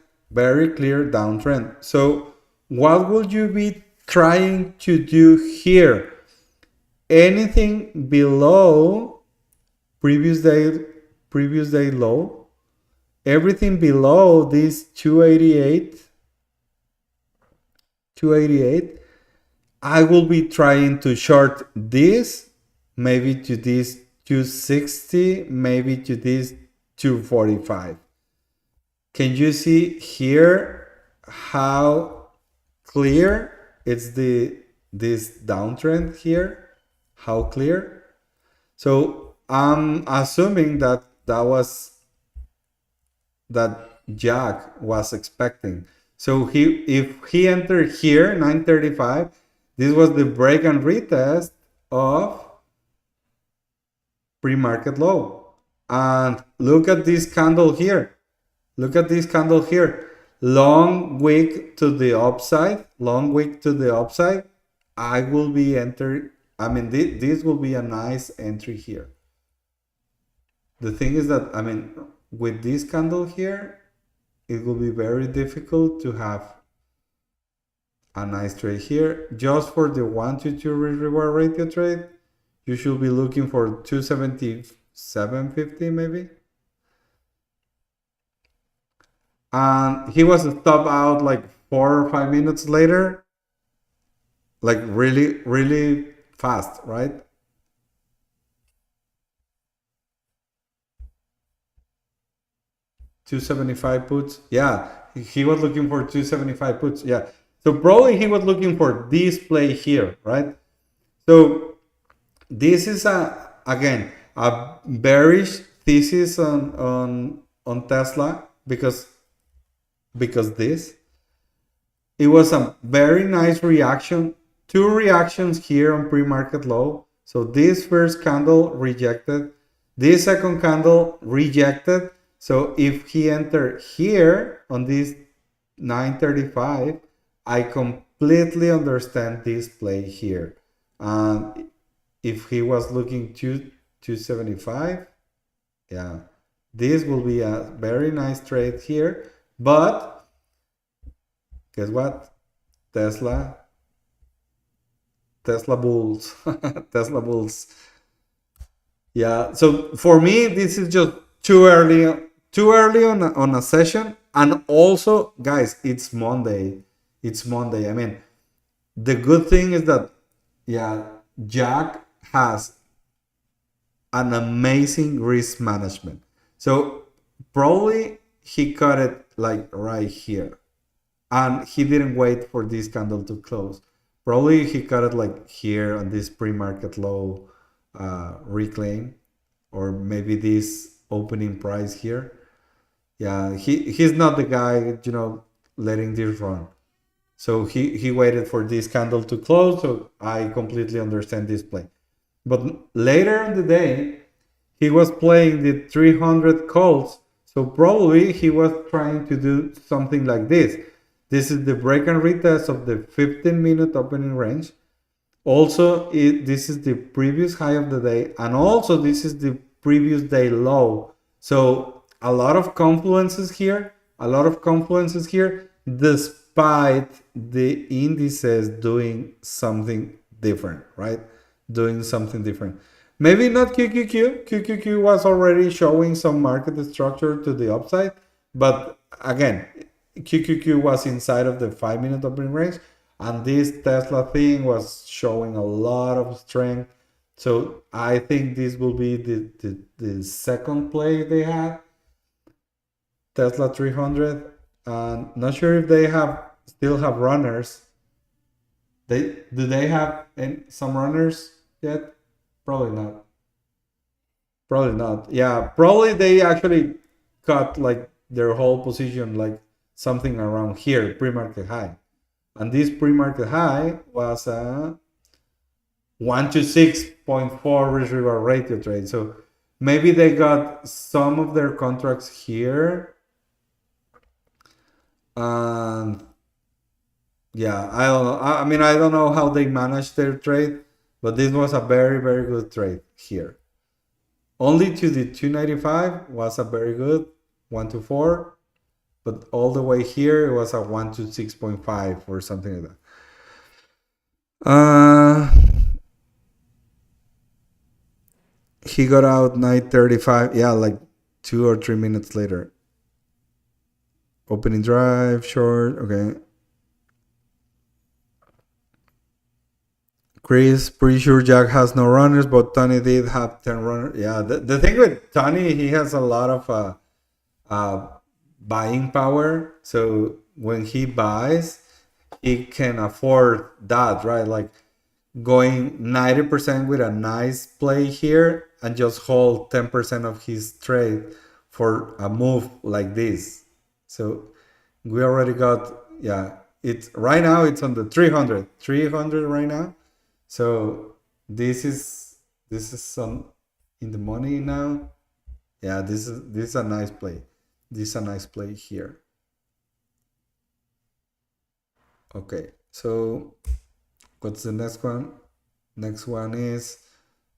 So what would you be trying to do here? Anything below previous day low, everything below this 288, I will be trying to short this, maybe to this 260, maybe to this 245. Can you see here how clear it's this downtrend here? How clear? So I'm assuming that Jack was expecting. So if he entered here 935, this was the break and retest of pre-market low. And look at this candle here. Long wick to the upside. I will be entering. I mean, this will be a nice entry here. The thing is that, I mean, with this candle here, it will be very difficult to have a nice trade here. Just for the 1 to 2 risk reward ratio trade, you should be looking for 277.50 maybe. And he was stopped out like 4 or 5 minutes later, like really, really fast, right? 275 puts. Yeah, he was looking for 275 puts. Yeah. So probably he was looking for this play here, right? So this is a again a bearish thesis on Tesla because this it was a very nice reaction. Two reactions here on pre-market low. So this first candle rejected. This second candle rejected. So if he entered here on this 935, I completely understand this play here. If he was looking to 275, yeah, this will be a very nice trade here. But guess what? Tesla Tesla bulls. Tesla bulls. Yeah. So for me, this is just too early on a session. And also, guys, it's Monday. It's Monday. I mean, the good thing is that, yeah, Jack has an amazing risk management. So probably he cut it like right here, and he didn't wait for this candle to close. Probably he cut it like here on this pre-market low reclaim, or maybe this opening price here. Yeah, he's not the guy, letting this run. So he waited for this candle to close. So I completely understand this play. But later in the day, he was playing the 300 calls. So probably he was trying to do something like this. This is the break and retest of the 15-minute opening range. Also, this is the previous high of the day, and also this is the previous day low. So a lot of confluences here, despite the indices doing something different, right? Doing something different. Maybe not QQQ. QQQ was already showing some market structure to the upside, but again, QQQ was inside of the 5 minute opening range, and this Tesla thing was showing a lot of strength. So I think this will be the second play they had, Tesla 300. Not sure if they still have runners. Do they have some runners yet? Probably not. Probably not. Yeah, probably they actually cut like their whole position like something around here, pre-market high. And this pre-market high was a 1 to 6.4 risk reward ratio trade. So maybe they got some of their contracts here. And yeah, I don't know. I mean, I don't know how they managed their trade, but this was a very, very good trade here. Only to the 295 was a very good 1 to 4, but all the way here it was a 1 to 6.5 or something like that. He got out 9:35. Yeah, like 2 or 3 minutes later. Opening drive, short. Okay. Chris, pretty sure Jack has no runners, but Tony did have 10 runners. Yeah, the thing with Tony, he has a lot of uh, buying power. So when he buys, he can afford that, right? Like going 90% with a nice play here and just hold 10% of his trade for a move like this. So we already got, yeah, it's right now it's on the 300 right now. So this is some in the money now. Yeah, this is a nice play. This is a nice play here. Okay, so what's the next one? Next one is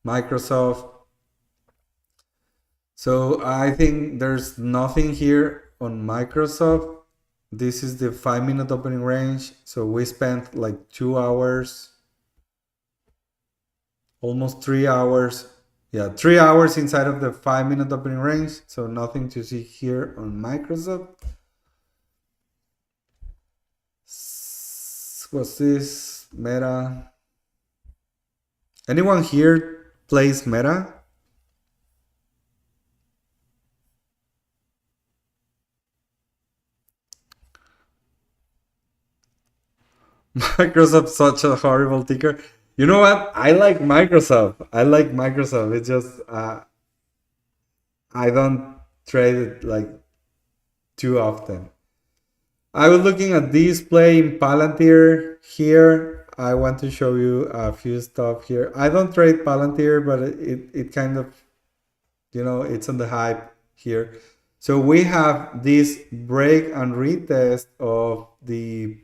Microsoft. So I think there's nothing here on Microsoft. This is the 5 minute opening range. So we spent like 2 hours, almost 3 hours. Yeah, 3 hours inside of the 5 minute opening range. So nothing to see here on Microsoft. What's this? Meta. Anyone here plays Meta? Microsoft such a horrible ticker. You know what? I like Microsoft. I like Microsoft. It's just I don't trade it like too often. I was looking at this play in Palantir here. I want to show you a few stuff here. I don't trade Palantir, but it kind of, it's on the hype here. So we have this break and retest of the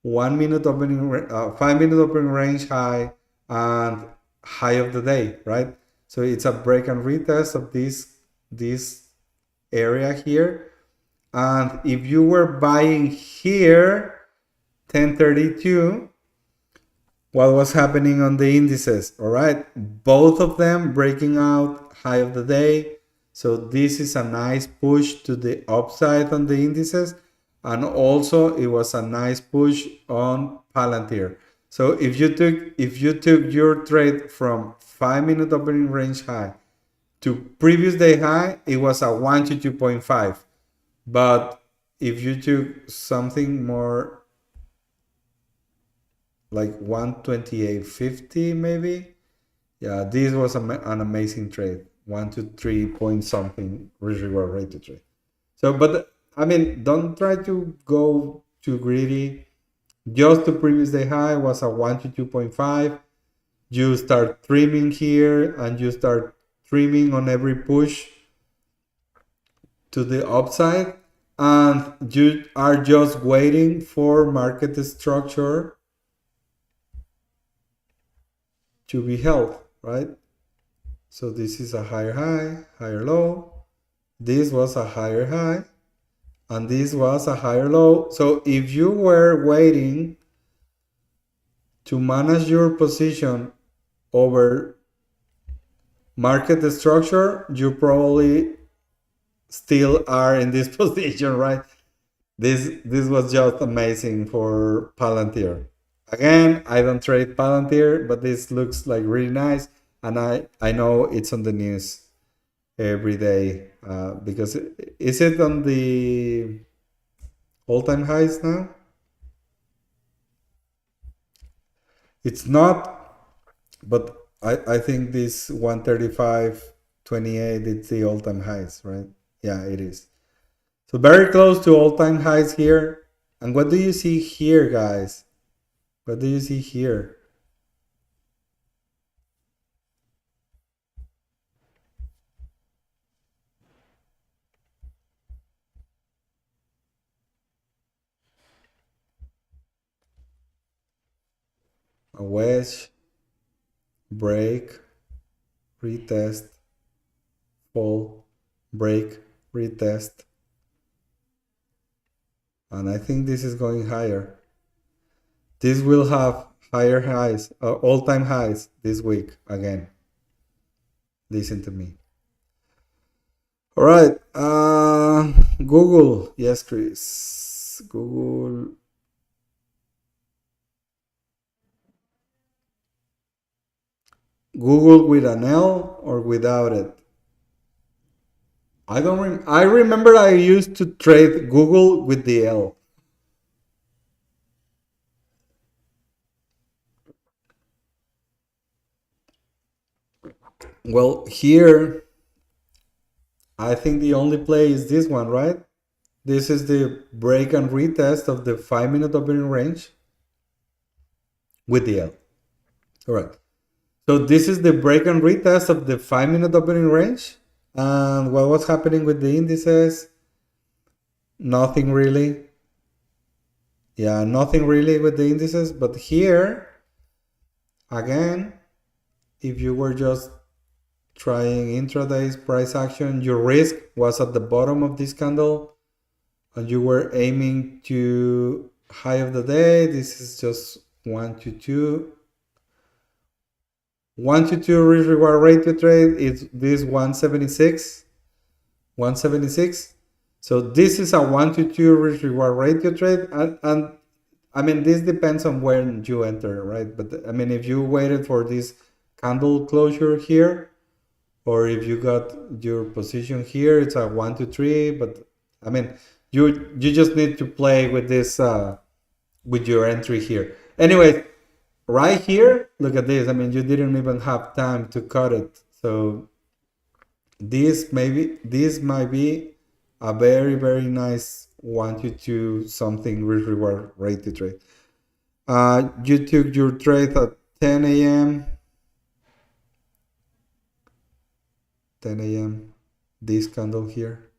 1 minute opening, 5 minute opening range high and high of the day, right? So it's a break and retest of this area here. And if you were buying here, 1032, what was happening on the indices? All right, both of them breaking out high of the day. So this is a nice push to the upside on the indices, and also it was a nice push on Palantir. So if you took your trade from 5 minute opening range high to previous day high, it was a 1 to 2.5. But if you took something more like 128.50 maybe, yeah, this was an amazing trade. 1 to 3 point something risk reward rate to trade. So, but I mean, don't try to go too greedy. Just the previous day high was a 1 to 2.5. You start trimming here and you start trimming on every push to the upside, and you are just waiting for market structure to be held, right? So this is a higher high, higher low. This was a higher high, and this was a higher low. So if you were waiting to manage your position over market structure, you probably still are in this position, right? This was just amazing for Palantir. Again, I don't trade Palantir, but this looks like really nice, and I know it's on the news every day because is it on the all-time highs now? It's not, but I think this 135.28 it's the all-time highs, right? Yeah, it is. So very close to all-time highs here. And what do you see here, guys? What do you see here? A wedge, break, retest, fall, break, retest. And I think this is going higher. This will have higher highs, all-time highs this week again. Listen to me. All right. Google. Yes, Chris. Google. Google with an L or without it? I don't. I remember I used to trade Google with the L. Well, here I think the only play is this one, right? This is the break and retest of the 5 minute opening range with the L. All right. So this is the break and retest of the 5 minute opening range. And what was happening with the indices? Nothing really. Yeah, nothing really with the indices. But here, again, if you were just trying intraday price action. Your risk was at the bottom of this candle, and you were aiming to high of the day. This is just 1 to 2. 1 to 2 risk reward ratio trade is this 176. 176. So this is a 1 to 2 risk reward ratio trade, and I mean this depends on when you enter, right? But I mean if you waited for this candle closure here, or if you got your position here, it's a 1 to 3. But I mean you just need to play with this with your entry here. Anyway, right here, look at this. I mean you didn't even have time to cut it, so this might be a very nice 1 to 2 something risk reward rate to trade. You took your trade at 10 a.m. 10 a.m. This candle here.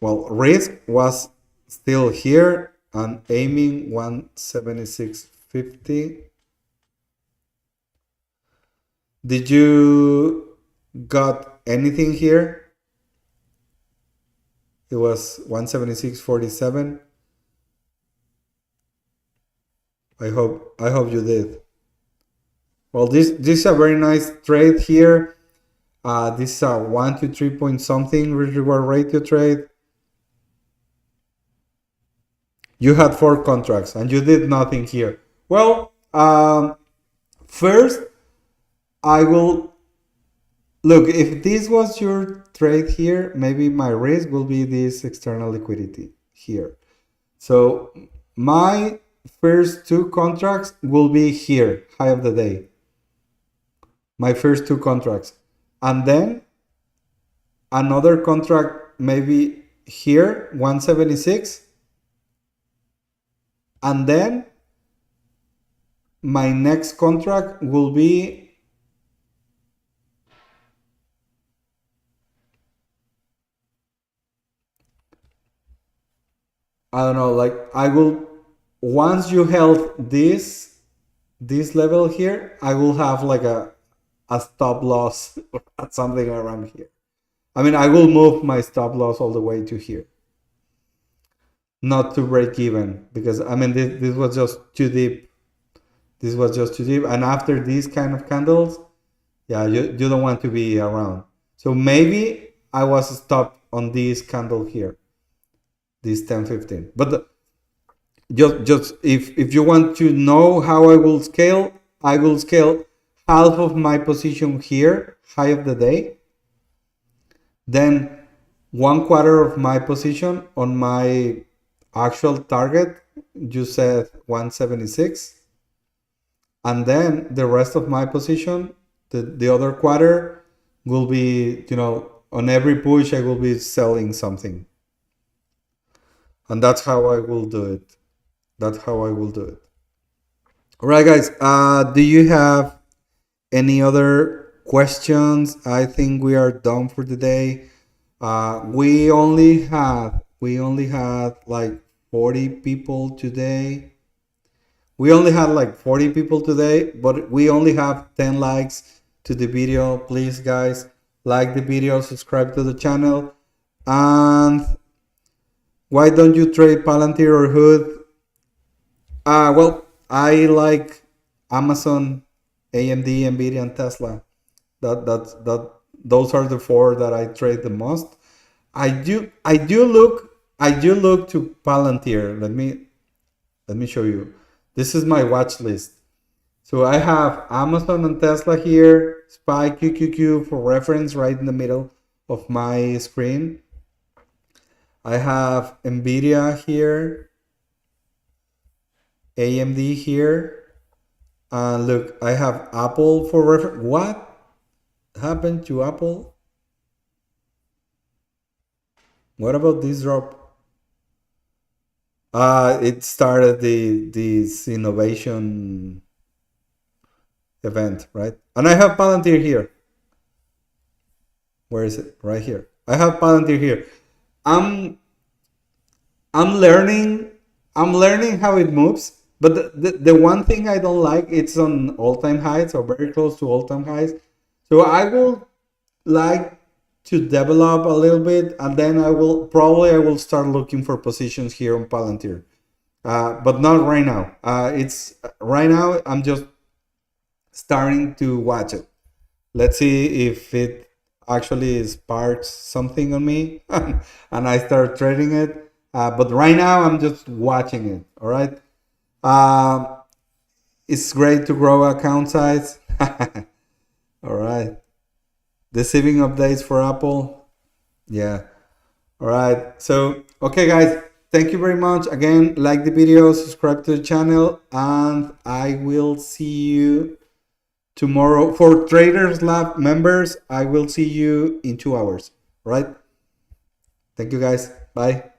Well, risk was still here and aiming 176.50. Did you got anything here? It was 176.47. I hope you did. Well, this is a very nice trade here. This is a 1 to 3 point something risk reward ratio trade. You had 4 contracts and you did nothing here. Well, first I will look, if this was your trade here, maybe my risk will be this external liquidity here. So my first 2 contracts will be here, high of the day. My first 2 contracts. And then another contract maybe here, 176. And then my next contract will be I don't know, like I will, once you held this level here, I will have like a stop loss at something around here. I mean, I will move my stop loss all the way to here. Not to break even, because I mean, this was just too deep. This was just too deep. And after these kind of candles, yeah, you don't want to be around. So maybe I was stopped on this candle here, this 10-15. But just if you want to know how I will scale half of my position here, high of the day, then 1/4 of my position on my actual target, you said 176, and then the rest of my position, the other quarter, will be, on every push I will be selling something, and that's how I will do it. All right, guys, do you have any other questions? I think we are done for the day. We only had like 40 people today. But we only have 10 likes to the video. Please, guys, like the video, subscribe to the channel. And why don't you trade Palantir or Hood? Well, I like Amazon, AMD, Nvidia, and Tesla. Those are the 4 that I trade the most. I do look to Palantir. Let me show you. This is my watch list. So I have Amazon and Tesla here, SPY QQQ for reference right in the middle of my screen. I have Nvidia here, AMD here, and look, I have Apple for reference. What happened to Apple? What about this drop? It started this innovation event, right? And I have Palantir here. Where is it? Right here. I have Palantir here. I'm learning how it moves, But the one thing I don't like, it's on all-time highs or very close to all-time highs. So I will like to develop a little bit, and then I will start looking for positions here on Palantir. But not right now. It's right now I'm just starting to watch it. Let's see if it actually sparks something on me and I start trading it. But right now I'm just watching it. All right. Um, it's great to grow account size. All right. Deceiving updates for Apple. Yeah. All right. So, okay, guys. Thank you very much. Again, like the video, subscribe to the channel, and I will see you tomorrow. For Traders Lab members, I will see you in 2 hours. All right. Thank you, guys. Bye.